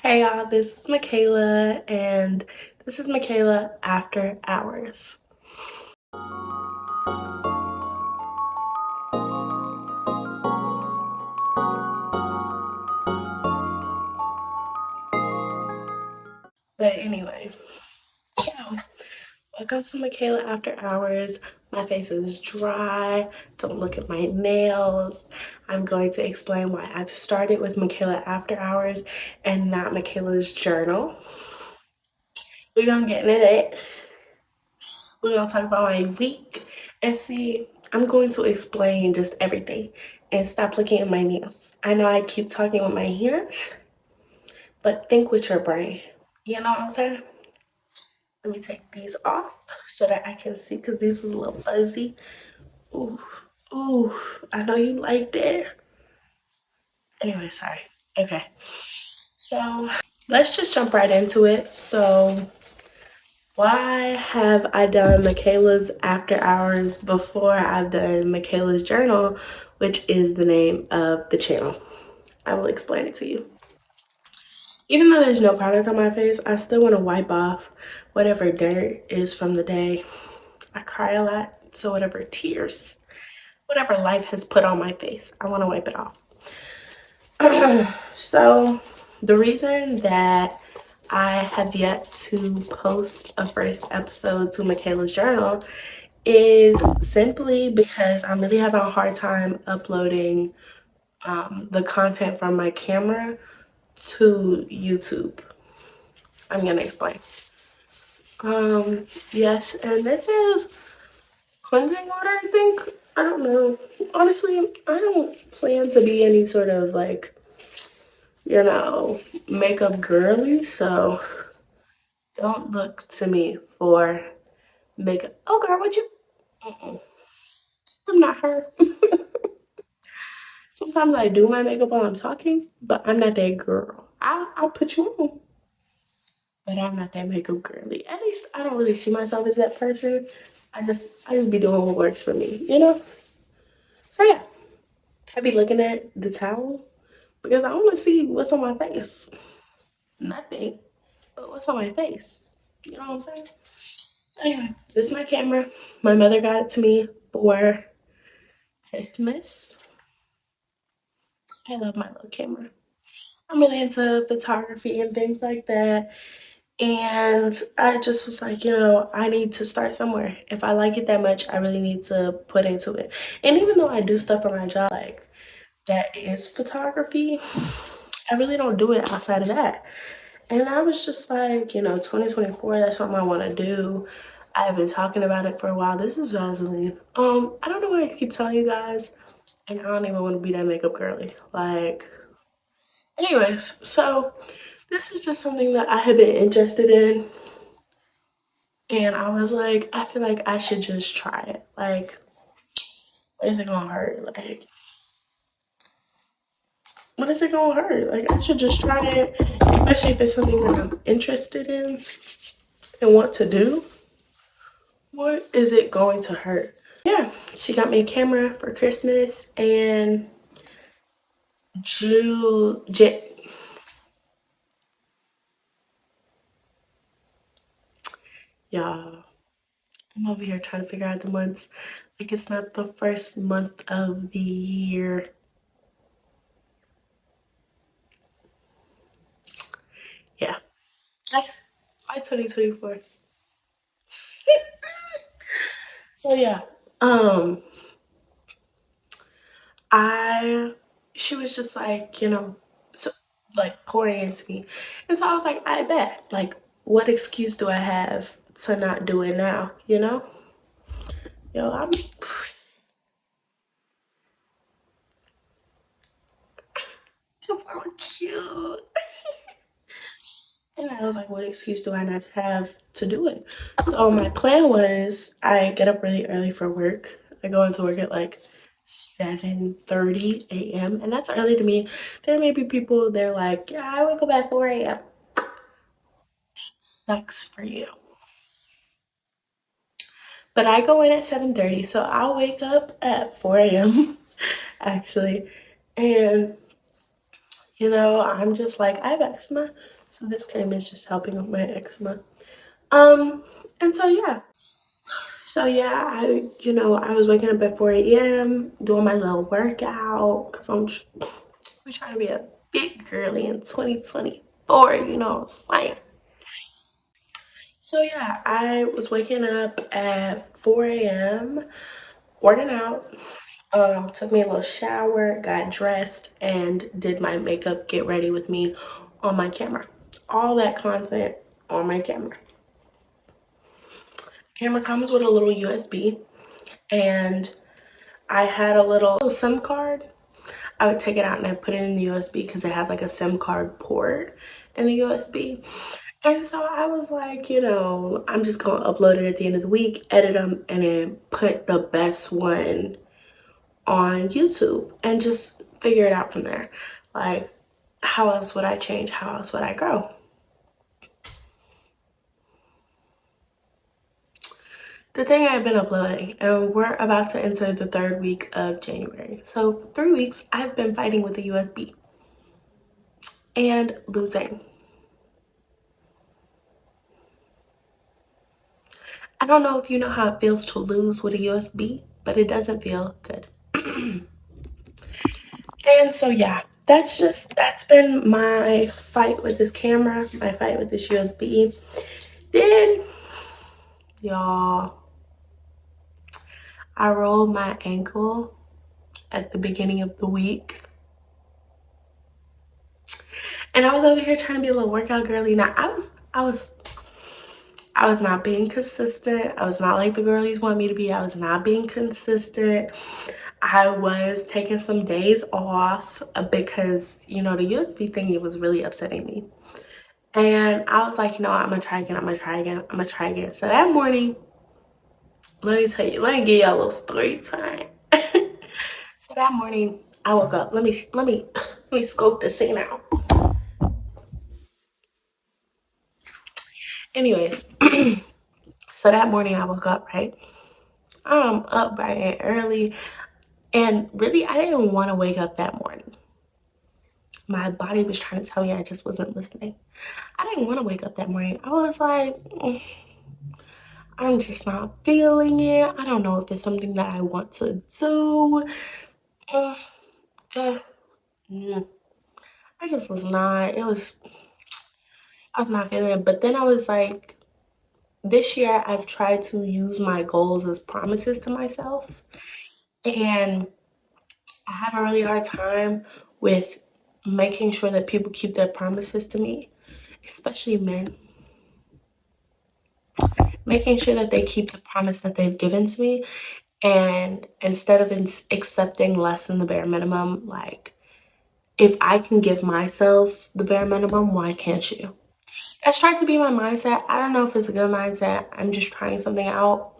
Hey y'all, this is Michaela, and this is Michaela After Hours. But anyway, so welcome to Michaela After Hours. My face is dry. Don't look at my nails. I'm going to explain why I've started with Michaela After Hours and not Michaela's journal. We're gonna get into it. We're gonna talk about my week and see. I'm going to explain just everything and stop looking at my nails. I know I keep talking with my hands, but think with your brain. You know what I'm saying? Let me take these off so that I can see because these was a little fuzzy. Ooh, ooh, I know you like that. Anyway, sorry. Okay, so let's just jump right into it. So, why have I done Michaela's After Hours before I've done Michaela's Journal, which is the name of the channel? I will explain it to you. Even though there's no product on my face, I still want to wipe off whatever dirt is from the day. I cry a lot, so whatever tears, whatever life has put on my face, I want to wipe it off. So the reason that I have yet to post a first episode to Michaela's Journal is simply because I'm really having a hard time uploading the content from my camera to YouTube. I'm gonna explain. Yes, and this is cleansing water, I think. I don't know. Honestly, I don't plan to be any sort of makeup girly, so don't look to me for makeup. Oh, girl, what you? Mm-mm. I'm not her. Sometimes I do my makeup while I'm talking, but I'm not that girl. I'll put you on, but I'm not that makeup girly. At least I don't really see myself as that person. I just be doing what works for me, you know? So yeah, I be looking at the towel because I want to see what's on my face. Nothing, but what's on my face? You know what I'm saying? So anyway, this is my camera. My mother got it to me for Christmas. I love my little camera. I'm really into photography and things like that. And I just was like, I need to start somewhere. If I like it that much, I really need to put into it. And even though I do stuff for my job, like that is photography, I really don't do it outside of that. And I was just like, 2024, that's something I want to do. I've been talking about it for a while. This is Vaseline. I don't know why I keep telling you guys, and I don't even want to be that makeup girly. Anyways, so this is just something that I have been interested in, and I was like, I feel like I should just try it. Like, what is it gonna hurt? Like, what is it gonna hurt? Like, I should just try it, especially if it's something that I'm interested in and want to do. What is it going to hurt? Yeah, she got me a camera for Christmas and June. Y'all, I'm over here trying to figure out the months. Like it's not the first month of the year. Yeah, that's my 2024. So yeah, um, I she was just like, so like pouring into me, and so I was like, I bet. Like, what excuse do I have to not do it now? I'm so cute. And I was like, what excuse do I not have to do it? So my plan was I get up really early for work. I go into work at like 7:30 a.m. And that's early to me. There may be people they're like, yeah, I wake up at 4 a.m. Sucks for you. But I go in at 7:30, so I'll wake up at 4 a.m. actually. And You know, I'm just like, I have eczema, so this cream is just helping with my eczema. Um, and so yeah. So yeah, I was waking up at 4 a.m. doing my little workout because we're trying to be a big girly in 2024, you know what I'm saying? So yeah, I was waking up at 4 a.m., working out, took me a little shower, got dressed, and did my makeup, get ready with me on my camera. All that content on my camera. Camera comes with a little USB, and I had a little SIM card. I would take it out and I put it in the USB because it had like a SIM card port in the USB. And so I was like, I'm just going to upload it at the end of the week, edit them, and then put the best one on YouTube and just figure it out from there. Like, how else would I change? How else would I grow? The thing I've been uploading, and we're about to enter the 3rd week of January. So, for 3 weeks, I've been fighting with the USB and losing. I don't know if you know how it feels to lose with a USB, but it doesn't feel good. And so yeah, that's been my fight with this camera, my fight with this USB. Then y'all, I rolled my ankle at the beginning of the week. And I was over here trying to be a little workout girly. Now I was not being consistent. I was not like the girlies want me to be. I was not being consistent. I was taking some days off because, the USB thingy was really upsetting me. And I was like, I'm gonna try again, I'm gonna try again, I'm gonna try again. So that morning, let me tell you, let me give y'all a little story time. So that morning, I woke up. Let me scope this scene out. Anyways, so that morning I woke up, right? I'm up bright and early. And really, I didn't want to wake up that morning. My body was trying to tell me I just wasn't listening. I didn't want to wake up that morning. I was like, I'm just not feeling it. I don't know if it's something that I want to do. Uh, uh, mm. I just was not. I was not feeling it. But then I was like, this year I've tried to use my goals as promises to myself. And I have a really hard time with making sure that people keep their promises to me, especially men. Making sure that they keep the promise that they've given to me. And instead of accepting less than the bare minimum, like, if I can give myself the bare minimum, why can't you? That's tried to be my mindset. I don't know if it's a good mindset. I'm just trying something out.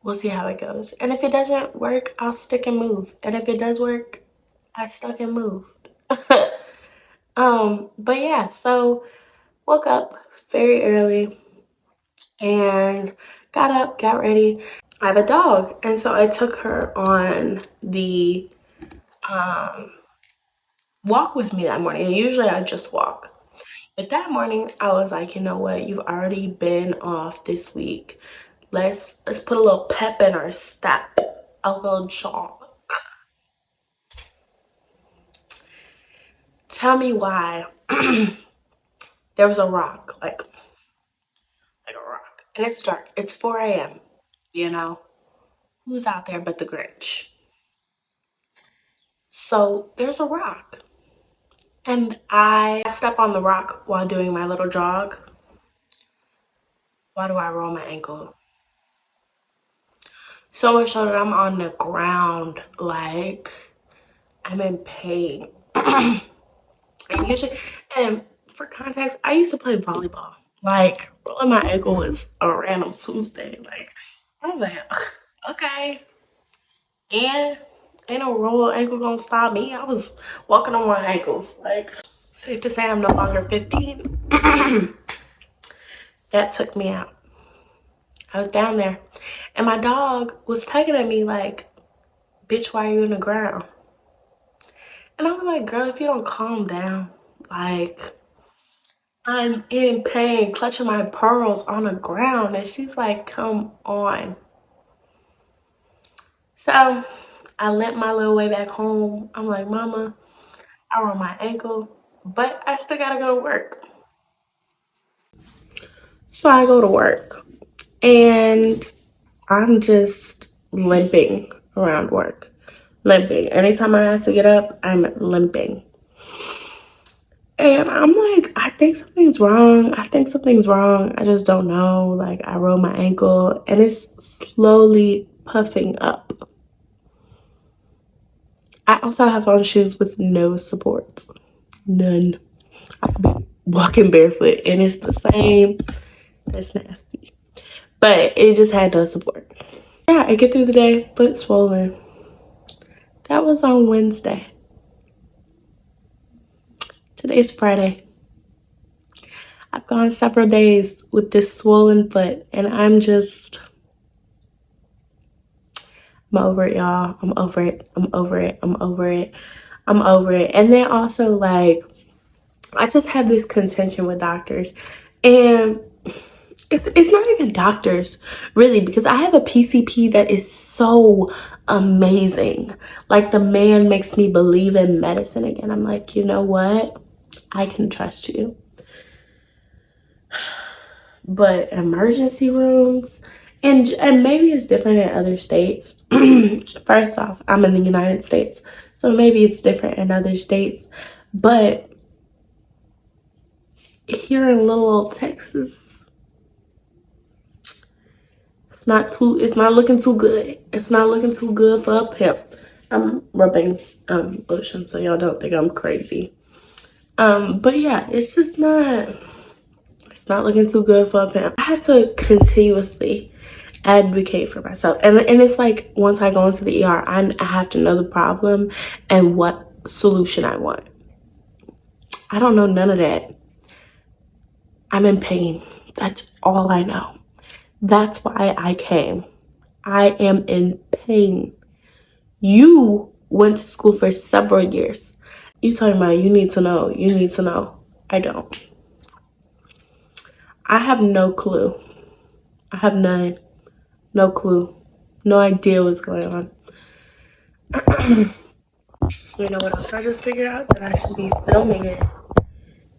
We'll see how it goes. And if it doesn't work, I'll stick and move. And if it does work, I stuck and moved. But yeah, so woke up very early and got up, got ready. I have a dog, and so I took her on the um, walk with me that morning. And usually I just walk. But that morning I was like, you know what? You've already been off this week. Let's put a little pep in our step, a little jog. Tell me why. There was a rock, like a rock, and it's dark. It's 4 a.m. You know who's out there but the Grinch? So there's a rock, and I step on the rock while doing my little jog. Why do I roll my ankle? So much so that I'm on the ground, like I'm in pain. And usually, and for context, I used to play volleyball. Like, rolling my ankle was a random Tuesday. Like, I was like, okay. And ain't no roll ankle gonna stop me. I was walking on my ankles. Like, safe to say I'm no longer 15. That took me out. I was down there. And my dog was tugging at me like, bitch, why are you in the ground? And I was like, girl, if you don't calm down, like, I'm in pain, clutching my pearls on the ground. And she's like, come on. So I limp my little way back home. I'm like, Mama, I rolled my ankle, but I still gotta go to work. So I go to work and I'm just limping around work. Limping. Anytime I have to get up, I'm limping. And I'm like, I think something's wrong. I think something's wrong. I just don't know. Like, I rolled my ankle and it's slowly puffing up. I also have on shoes with no support. None. I could be walking barefoot and it's the same. That's nasty. But it just had no support. Yeah, I get through the day, foot swollen. That was on Wednesday. Today's Friday. I've gone several days with this swollen foot and I'm over it, y'all. I'm over it. I'm over it. I'm over it. I'm over it. And then also, like, I just have this contention with doctors. And it's not even doctors, really, because I have a PCP that is so amazing. Like, the man makes me believe in medicine again. I'm like, you know what? I can trust you. But emergency rooms, and maybe it's different in other states. First off, I'm in the United States, so maybe it's different in other states. But here in little old Texas, it's not looking too good. It's not looking too good for a pimp. I'm rubbing lotion so y'all don't think I'm crazy. But yeah, it's not looking too good for a pimp. I have to continuously advocate for myself, and it's like, once I go into the ER, I have to know the problem and what solution I want. I don't know none of that. I'm in pain. That's all I know. That's why I came. I am in pain. You went to school for several years. You talking about you need to know. You need to know. I don't. I have no clue. I have none. No clue. No idea what's going on. You know what else I just figured out? That I should be filming it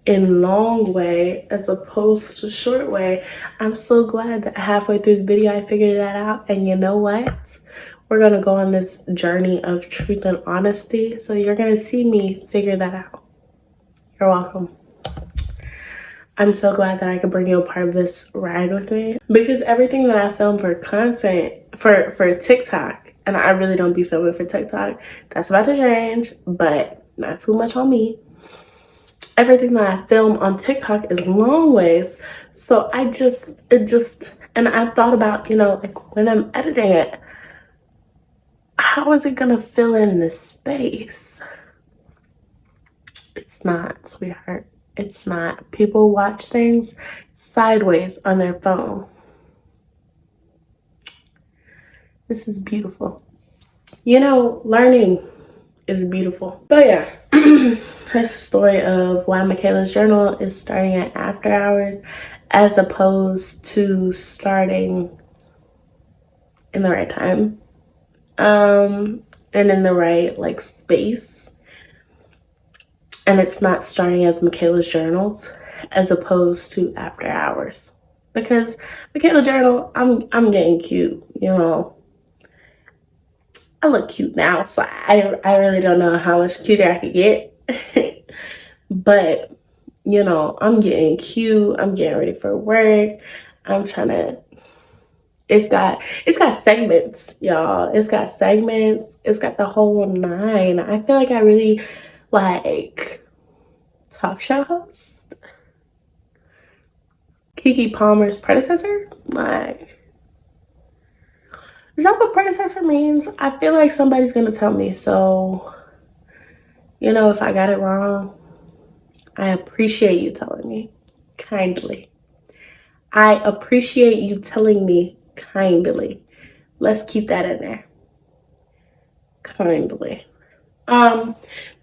in long way as opposed to short way. I'm so glad that halfway through the video I figured that out. And you know what? We're gonna go on this journey of truth and honesty. So you're gonna see me figure that out. You're welcome. I'm so glad that I could bring you a part of this ride with me, because everything that I film for content for TikTok, and I really don't be filming for TikTok. That's about to change, but not too much on me. Everything that I film on TikTok is long ways. So and I've thought about, like, when I'm editing it, how is it gonna fill in this space? It's not, sweetheart. It's not. People watch things sideways on their phone. This is beautiful. Learning is beautiful. But yeah, that's the story of why Michaela's journal is starting at after hours as opposed to starting in the right time. And in the right, like, space. And it's not starting as Michaela's journals as opposed to after hours. Because Michaela journal, I'm getting cute, I look cute now, so I really don't know how much cuter I could get. But, I'm getting cute. I'm getting ready for work. I'm trying to, it's got segments, y'all. It's got segments. It's got the whole nine. I feel like I really, like, talk show host. Keke Palmer's predecessor? Like, is that what predecessor means? I feel like somebody's gonna tell me. So, if I got it wrong, I appreciate you telling me kindly. I appreciate you telling me kindly. Let's keep that in there. Kindly. Um,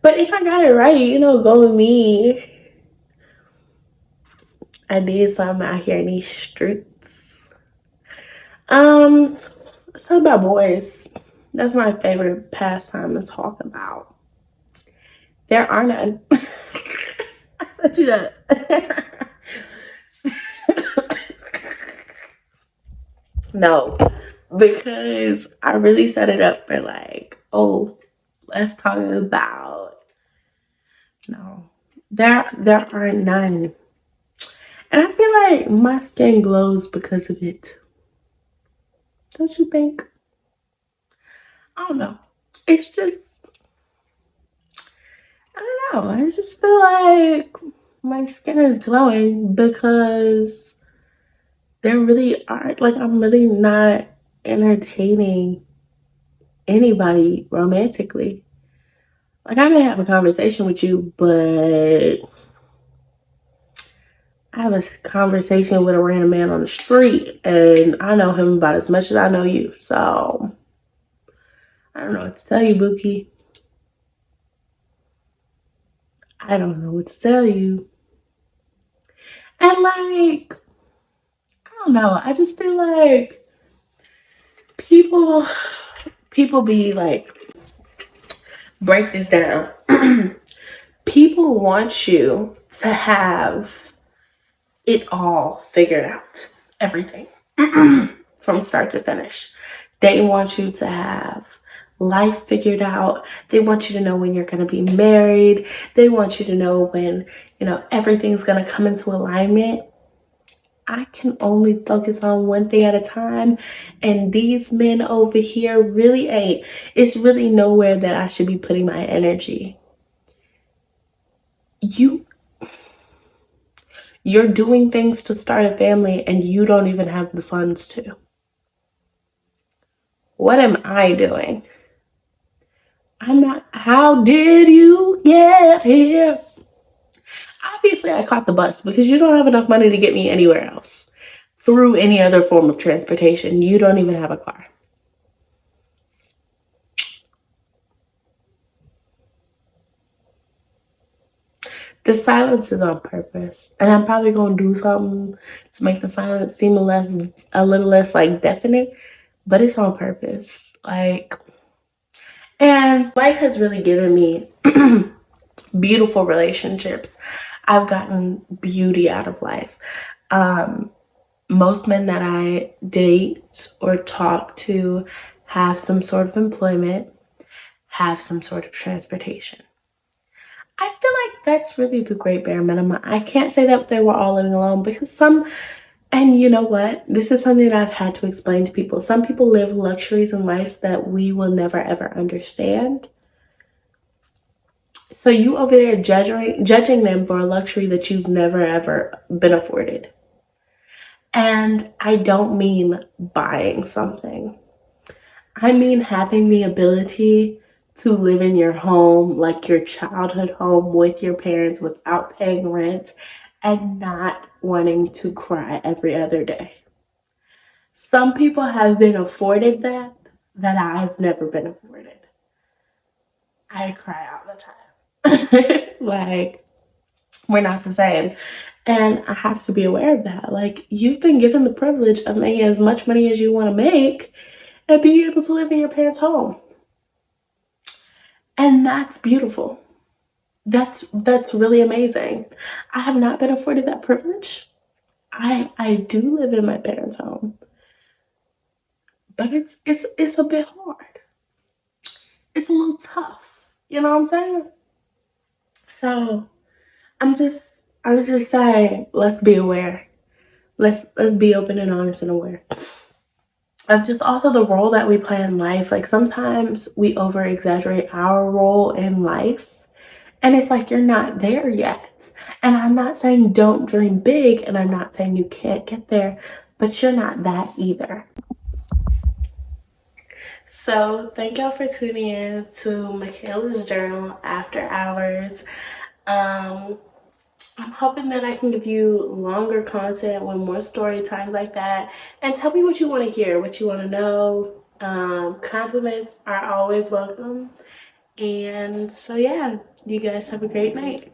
but if I got it right, go with me. I did something out here in these streets. Let's talk about boys. That's my favorite pastime to talk about. There are none. I set you up. No, because I really set it up for like, oh, let's talk about. No, there are none, and I feel like my skin glows because of it. Don't you think? I don't know. It's just I don't know. I just feel like my skin is glowing because there really aren't like I'm really not entertaining anybody romantically. Like I may have a conversation with you, but I have a conversation with a random man on the street and I know him about as much as I know you. So I don't know what to tell you, Bookie. I don't know what to tell you. And like, I don't know. I just feel like people people be like break this down. People want you to have it all figured out. Everything. From start to finish. They want you to have life figured out. They want you to know when you're going to be married. They want you to know when, everything's going to come into alignment. I can only focus on one thing at a time. And these men over here really ain't. It's really nowhere that I should be putting my energy. You're doing things to start a family and you don't even have the funds to. What am I doing? I'm not. How did you get here? Obviously, I caught the bus because you don't have enough money to get me anywhere else through any other form of transportation. You don't even have a car. The silence is on purpose, and I'm probably gonna do something to make the silence seem a little less like definite, but it's on purpose. Like, and life has really given me beautiful relationships. I've gotten beauty out of life. Most men that I date or talk to have some sort of employment, have some sort of transportation. I feel like that's really the great bare minimum. I can't say that they were all living alone because and you know what? This is something that I've had to explain to people. Some people live luxuries in lives that we will never ever understand. So you over there judging them for a luxury that you've never ever been afforded. And I don't mean buying something. I mean having the ability to live in your home, like your childhood home with your parents without paying rent and not wanting to cry every other day. Some people have been afforded that I've never been afforded. I cry all the time. Like, we're not the same. And I have to be aware of that. Like, you've been given the privilege of making as much money as you want to make and being able to live in your parents' home. And that's beautiful. That's really amazing. I have not been afforded that privilege. I do live in my parents' home. But it's a bit hard. It's a little tough. You know what I'm saying? So I'm just saying, let's be aware. Let's be open and honest and aware of just also the role that we play in life. Like sometimes we over exaggerate our role in life, and it's like you're not there yet. And I'm not saying don't dream big, and I'm not saying you can't get there, but you're not that either. So thank y'all for tuning in to Michaela's Journal After Hours. Um, I'm hoping that I can give you longer content with more story times like that. And tell me what you want to hear, what you want to know. Compliments are always welcome. And so yeah, you guys have a great night.